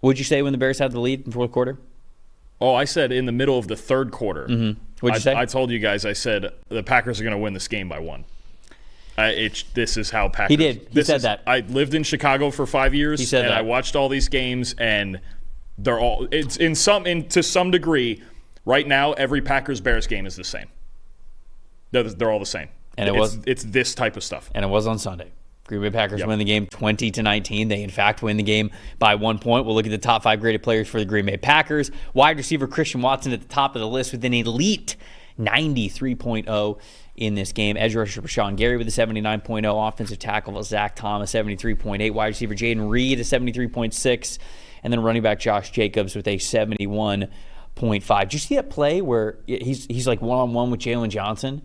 What'd you say when the Bears had the lead in the fourth quarter? Oh, I said in the middle of the third quarter. Mm-hmm. What'd you say? I told you guys, I said the Packers are going to win this game by 1. This is how Packers. He did. He said that. I lived in Chicago for 5 years. He said and that. I watched all these games, and they're all. It's to some degree. Right now, every Packers-Bears game is the same. They're all the same. And it's this type of stuff. And it was on Sunday. Green Bay Packers win the game 20-19. They, in fact, win the game by 1 point. We'll look at the top 5 graded players for the Green Bay Packers. Wide receiver Christian Watson at the top of the list with an elite 93.0 in this game. Edge rusher Rashawn Gary with a 79.0. Offensive tackle Zach Thomas, 73.8. Wide receiver Jaden Reed, a 73.6. And then running back Josh Jacobs with a 71.5. Did you see that play where he's like one-on-one with Jalen Johnson?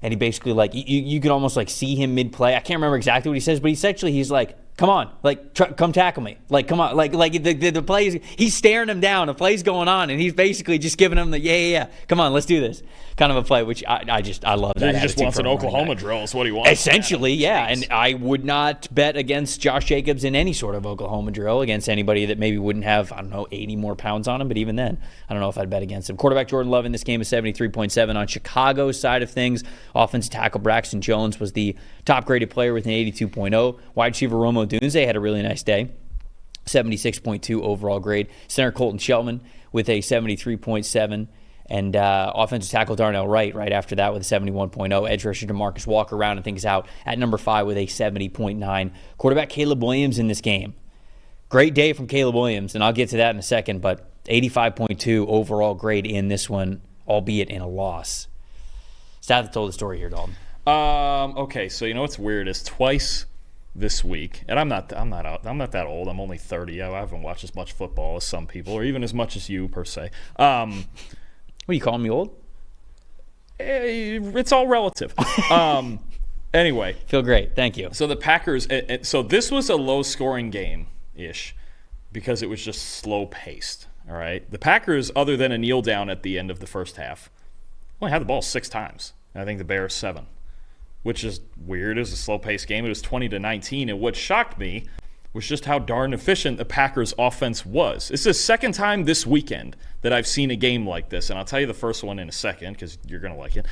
And he basically, like, you could almost, like, see him mid-play. I can't remember exactly what he says, but he's like, come on, like, come tackle me. Like, come on. Like the play, he's staring him down. The play's going on, and he's basically just giving him the, yeah. Come on, let's do this. Kind of a play, which I love that. He just wants an Oklahoma drill is what he wants. Essentially, yeah. And I would not bet against Josh Jacobs in any sort of Oklahoma drill against anybody that maybe wouldn't have, 80 more pounds on him. But even then, I don't know if I'd bet against him. Quarterback Jordan Love in this game is 73.7. On Chicago's side of things, offensive tackle Braxton Jones was the top-graded player with an 82.0. Wide receiver Romo Dunze had a really nice day. 76.2 overall grade. Center Colton Shelton with a 73.7. And offensive tackle Darnell Wright right after that with a 71.0. Edge rusher DeMarcus Walker rounding things out at number 5 with a 70.9. Quarterback Caleb Williams in this game. Great day from Caleb Williams, and I'll get to that in a second, but 85.2 overall grade in this one, albeit in a loss. Stat told the story here, Dalton. Okay, so you know what's weird is twice this week, and I'm not that old. I'm only 30. I haven't watched as much football as some people, or even as much as you per se. What, are you calling me old? It's all relative. Anyway. Feel great. Thank you. So the Packers, so this was a low-scoring game-ish because it was just slow-paced, all right? The Packers, other than a kneel down at the end of the first half, only had the ball 6 times. And I think the Bears 7, which is weird. It was a slow-paced game. It was 20-19, and what shocked me was just how darn efficient the Packers' offense was. It's the second time this weekend that I've seen a game like this, and I'll tell you the first one in a second because you're going to like it.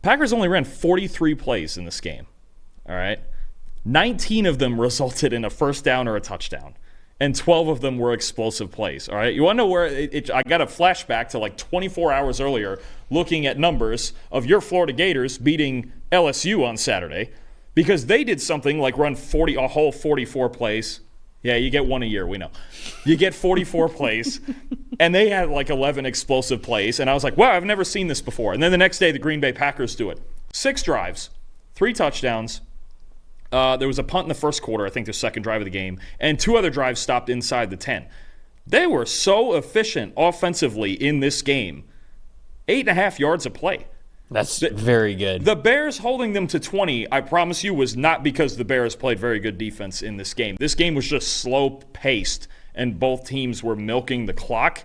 Packers only ran 43 plays in this game, all right? 19 of them resulted in a first down or a touchdown, and 12 of them were explosive plays, all right? You want to know where I got a flashback to like 24 hours earlier looking at numbers of your Florida Gators beating LSU on Saturday, because they did something like run a whole 44 plays. Yeah, you get one a year, we know. You get 44 plays, and they had like 11 explosive plays. And I was like, wow, I've never seen this before. And then the next day, the Green Bay Packers do it. 6 drives, 3 touchdowns. There was a punt in the first quarter, I think the second drive of the game, and 2 other drives stopped inside the 10. They were so efficient offensively in this game. 8.5 yards a play. That's very good. The Bears holding them to 20, I promise you, was not because the Bears played very good defense in this game. This game was just slow-paced, and both teams were milking the clock.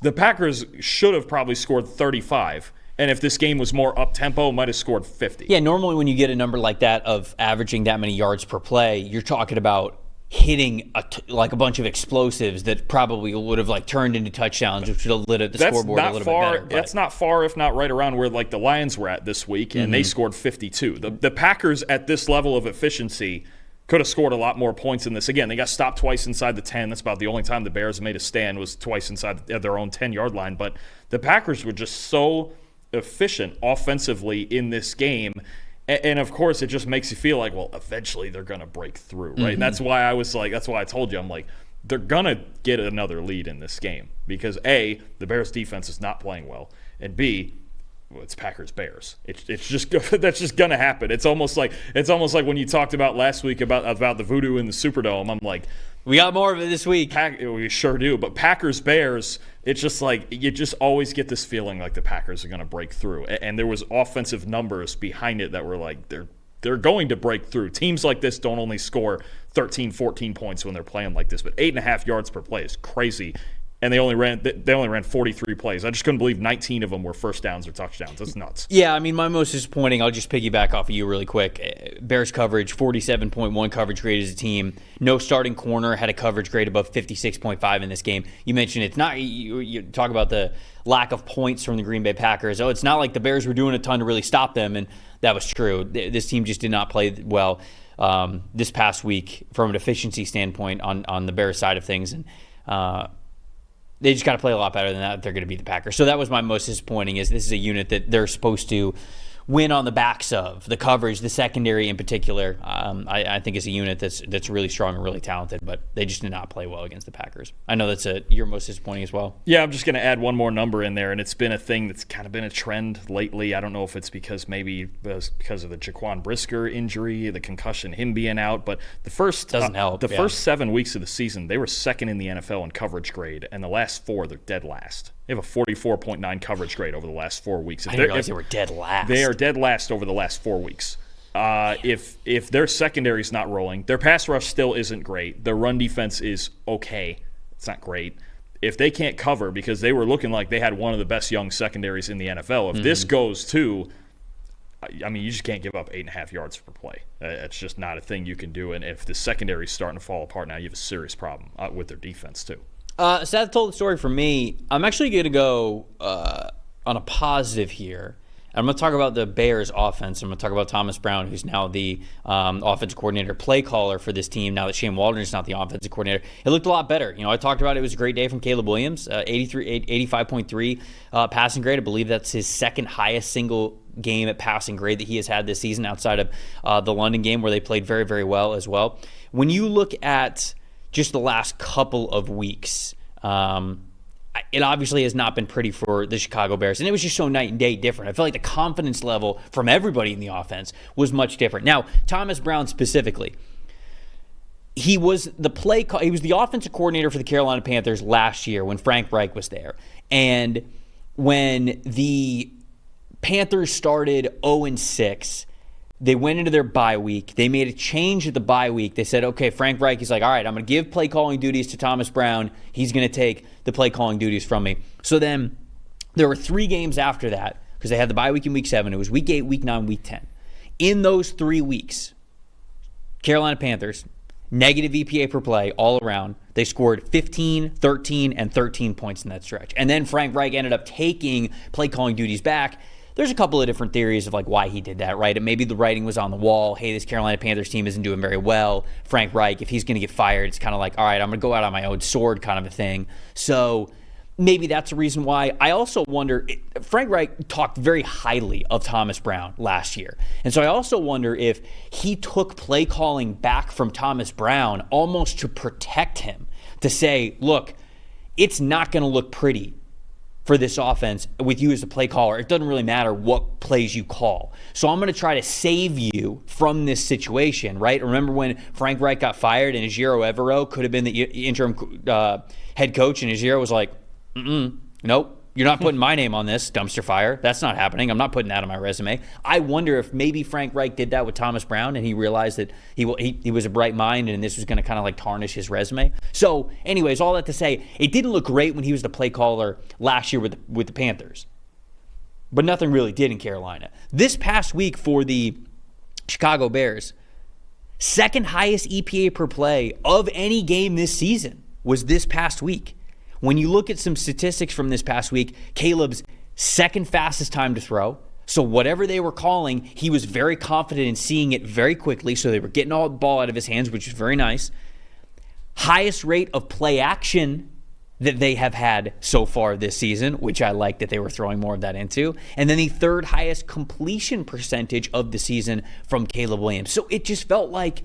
The Packers should have probably scored 35, and if this game was more up-tempo, might have scored 50. Yeah, normally when you get a number like that of averaging that many yards per play, you're talking about hitting a bunch of explosives that probably would have like turned into touchdowns, which would have lit up the scoreboard a little bit better. That's not far, if not right around where like the Lions were at this week, and they scored 52. The Packers at this level of efficiency could have scored a lot more points in this. Again, they got stopped twice inside the 10. That's about the only time the Bears made a stand was twice inside their own 10-yard line. But the Packers were just so efficient offensively in this game. And, of course, it just makes you feel like, well, eventually they're going to break through, right? And that's why I told you, I'm like, they're going to get another lead in this game because, A, the Bears defense is not playing well, and B, well, it's Packers-Bears. It's just that's just going to happen. It's almost like when you talked about last week about the voodoo in the Superdome. I'm like, we got more of it this week. We sure do. But Packers-Bears, it's just like you just always get this feeling like the Packers are going to break through. And there was offensive numbers behind it that were like they're going to break through. Teams like this don't only score 13, 14 points when they're playing like this, but 8.5 yards per play is crazy. and they only ran 43 plays. I just couldn't believe 19 of them were first downs or touchdowns. That's nuts. Yeah, I mean, my most disappointing, I'll just piggyback off of you really quick. Bears coverage, 47.1 coverage grade as a team. No starting corner had a coverage grade above 56.5 in this game. You mentioned it's not, you talk about the lack of points from the Green Bay Packers. Oh, it's not like the Bears were doing a ton to really stop them, and that was true. This team just did not play well this past week from an efficiency standpoint on the Bears side of things, and they just got to play a lot better than that if they're going to beat the Packers. So that was my most disappointing, is this is a unit that they're supposed to win on the backs of. The coverage, the secondary in particular, I think is a unit that's really strong and really talented, but they just did not play well against the Packers. I know that's your most disappointing as well. Yeah, I'm just going to add one more number in there, and it's been a thing that's kind of been a trend lately. I don't know if it's because of the Jaquan Brisker injury, the concussion, him being out, but the first doesn't help. The first 7 weeks of the season, they were second in the NFL in coverage grade, and the last 4, they're dead last. They have a 44.9 coverage grade over the last 4 weeks. I didn't realize they were dead last. They are dead last over the last 4 weeks. If their secondary's not rolling, their pass rush still isn't great. Their run defense is okay. It's not great. If they can't cover, because they were looking like they had one of the best young secondaries in the NFL, if this goes to, I mean, you just can't give up 8.5 yards per play. It's just not a thing you can do. And if the secondary's starting to fall apart now, you have a serious problem with their defense too. Seth told the story for me. I'm actually going to go on a positive here. I'm going to talk about the Bears offense. I'm going to talk about Thomas Brown, who's now the offensive coordinator, play caller for this team now that Shane Waldron is not the offensive coordinator. It looked a lot better. You know, I talked about it was a great day from Caleb Williams, 85.3 passing grade. I believe that's his second highest single game at passing grade that he has had this season outside of the London game where they played very, very well as well. When you look at just the last couple of weeks, it obviously has not been pretty for the Chicago Bears, and it was just so night and day different. I feel like the confidence level from everybody in the offense was much different. Now, Thomas Brown specifically, he was the offensive coordinator for the Carolina Panthers last year when Frank Reich was there, and when the Panthers started 0-6. They went into their bye week. They made a change at the bye week. They said, okay, Frank Reich is like, all right, I'm going to give play calling duties to Thomas Brown. He's going to take the play calling duties from me. So then there were 3 games after that because they had the bye week in week 7. It was week 8, week 9, week 10. In those 3 weeks, Carolina Panthers, negative EPA per play all around. They scored 15, 13, and 13 points in that stretch. And then Frank Reich ended up taking play calling duties back. There's a couple of different theories of like why he did that, right? And maybe the writing was on the wall. Hey, this Carolina Panthers team isn't doing very well. Frank Reich, if he's going to get fired, it's kind of like, all right, I'm going to go out on my own sword kind of a thing. So maybe that's the reason why. I also wonder, Frank Reich talked very highly of Thomas Brown last year. And so I also wonder if he took play calling back from Thomas Brown almost to protect him, to say, look, it's not going to look pretty for this offense with you as a play caller. It doesn't really matter what plays you call. So I'm going to try to save you from this situation, right? Remember when Frank Reich got fired and Ejiro Evero could have been the interim head coach, and Ejiro was like, nope, you're not putting my name on this dumpster fire. That's not happening. I'm not putting that on my resume. I wonder if maybe Frank Reich did that with Thomas Brown and he realized that he was a bright mind and this was going to kind of like tarnish his resume. So anyways, all that to say, it didn't look great when he was the play caller last year with the Panthers. But nothing really did in Carolina. This past week for the Chicago Bears, second highest EPA per play of any game this season was this past week. When you look at some statistics from this past week, Caleb's second fastest time to throw. So whatever they were calling, he was very confident in seeing it very quickly. So they were getting all the ball out of his hands, which is very nice. Highest rate of play action that they have had so far this season, which I like that they were throwing more of that into. And then the third highest completion percentage of the season from Caleb Williams. So it just felt like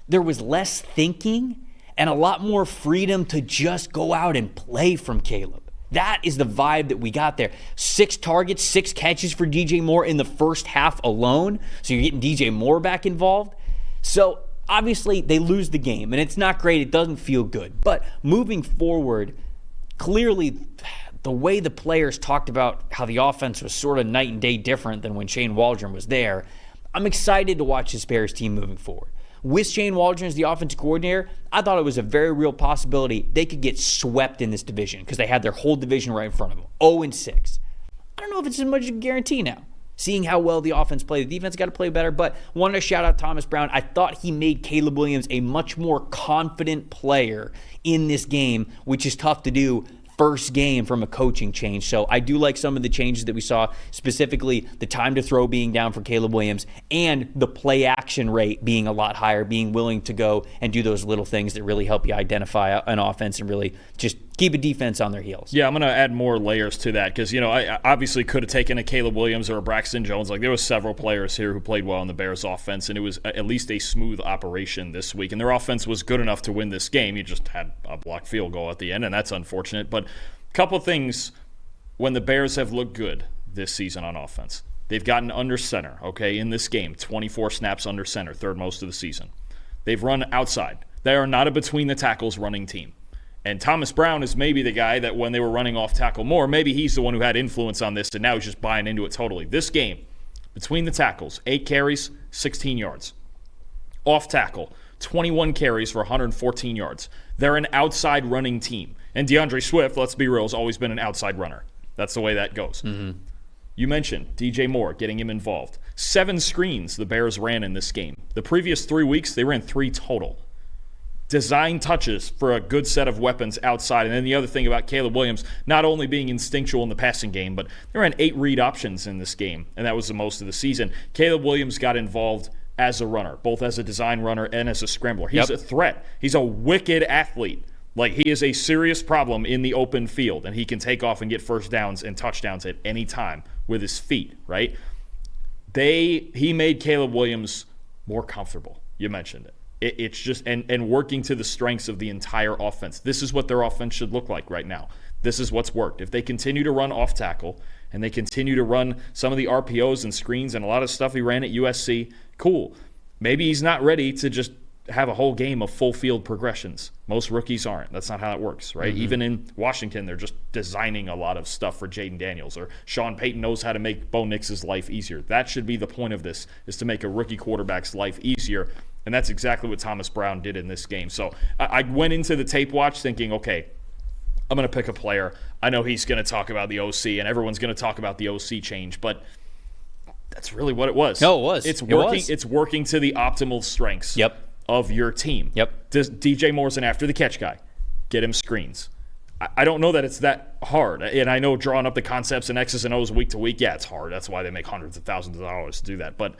there was less thinking and a lot more freedom to just go out and play from Caleb. That is the vibe that we got there. 6 targets, 6 catches for DJ Moore in the first half alone. So you're getting DJ Moore back involved. So obviously they lose the game, and it's not great. It doesn't feel good. But moving forward, clearly the way the players talked about how the offense was sort of night and day different than when Shane Waldron was there, I'm excited to watch this Bears team moving forward. with Shane Waldron as the offensive coordinator, I thought it was a very real possibility they could get swept in this division because they had their whole division right in front of them. 0-6. I don't know if it's as much as a guarantee now, seeing how well the offense played. The defense got to play better, but wanted to shout out Thomas Brown. I thought he made Caleb Williams a much more confident player in this game, which is tough to do first game from a coaching change. So I do like some of the changes that we saw, specifically the time to throw being down for Caleb Williams and the play action rate being a lot higher, being willing to go and do those little things that really help you identify an offense and really just keep a defense on their heels. Yeah, I'm going to add more layers to that because, I obviously could have taken a Caleb Williams or a Braxton Jones. Like, there was several players here who played well in the Bears offense, and it was at least a smooth operation this week. And their offense was good enough to win this game. You just had a blocked field goal at the end, and that's unfortunate. But a couple things when the Bears have looked good this season on offense. They've gotten under center, okay, in this game, 24 snaps under center, third most of the season. They've run outside. They are not a between-the-tackles running team. And Thomas Brown is maybe the guy that when they were running off tackle more, maybe he's the one who had influence on this, and now he's just buying into it totally. This game, between the tackles, 8 carries, 16 yards. Off tackle, 21 carries for 114 yards. They're an outside running team. And DeAndre Swift, let's be real, has always been an outside runner. That's the way that goes. Mm-hmm. You mentioned DJ Moore, getting him involved. 7 screens the Bears ran in this game. The previous 3 weeks, they ran 3 total. Design touches for a good set of weapons outside. And then the other thing about Caleb Williams, not only being instinctual in the passing game, but they ran 8 read options in this game, and that was the most of the season. Caleb Williams got involved as a runner, both as a design runner and as a scrambler. He's a threat. He's a wicked athlete. Like, he is a serious problem in the open field, and he can take off and get first downs and touchdowns at any time with his feet, right? He made Caleb Williams more comfortable. You mentioned it. It's just, and working to the strengths of the entire offense. This is what their offense should look like right now. This is what's worked. If they continue to run off tackle and they continue to run some of the RPOs and screens and a lot of stuff he ran at USC, cool. Maybe he's not ready to just have a whole game of full field progressions. Most rookies aren't. That's not how it works, right? Mm-hmm. Even in Washington, they're just designing a lot of stuff for Jaden Daniels, or Sean Payton knows how to make Bo Nix's life easier. That should be the point of this, is to make a rookie quarterback's life easier. And that's exactly what Thomas Brown did in this game. So I went into the tape watch thinking, okay, I'm going to pick a player. I know he's going to talk about the OC, and everyone's going to talk about the OC change, but that's really what it was. No, it was. It's working. It's working to the optimal strengths of your team. Yep. DJ Moore's an after-the-catch guy. Get him screens. I don't know that it's that hard. And I know drawing up the concepts and X's and O's week to week, it's hard. That's why they make hundreds of thousands of dollars to do that. But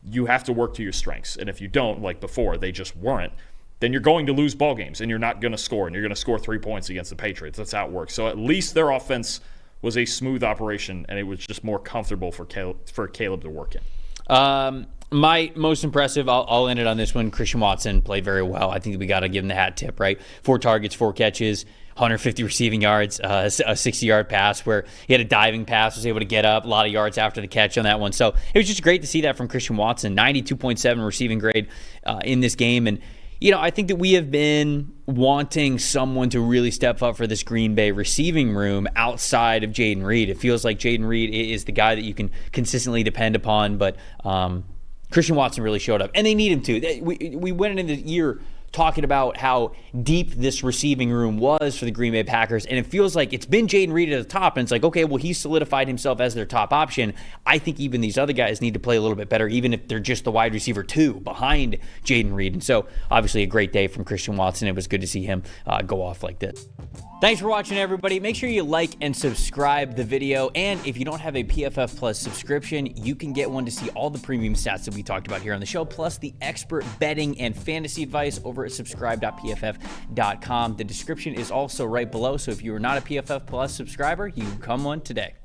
you have to work to your strengths. And if you don't, like before, they just weren't, then you're going to lose ball games, and you're not going to score, and you're going to score 3 points against the Patriots. That's how it works. So at least their offense was a smooth operation, and it was just more comfortable for Caleb to work in. My most impressive, I'll end it on this one. Christian Watson played very well. I think we got to give him the hat tip, right? 4 targets, 4 catches, 150 receiving yards, a 60-yard pass where he had a diving pass, was able to get up, a lot of yards after the catch on that one. So it was just great to see that from Christian Watson. 92.7 receiving grade in this game. And, I think that we have been wanting someone to really step up for this Green Bay receiving room outside of Jaden Reed. It feels like Jaden Reed is the guy that you can consistently depend upon, but Christian Watson really showed up, and they need him to. We went into the year talking about how deep this receiving room was for the Green Bay Packers, and it feels like it's been Jaden Reed at the top, and it's like, okay, well, he's solidified himself as their top option. I think even these other guys need to play a little bit better, even if they're just the wide receiver 2 behind Jaden Reed. And so, obviously, a great day from Christian Watson. It was good to see him go off like this. Thanks for watching, everybody. Make sure you like and subscribe the video. And if you don't have a PFF Plus subscription, you can get one to see all the premium stats that we talked about here on the show, plus the expert betting and fantasy advice over at subscribe.pff.com. The description is also right below, so if you are not a PFF Plus subscriber, you can become one today.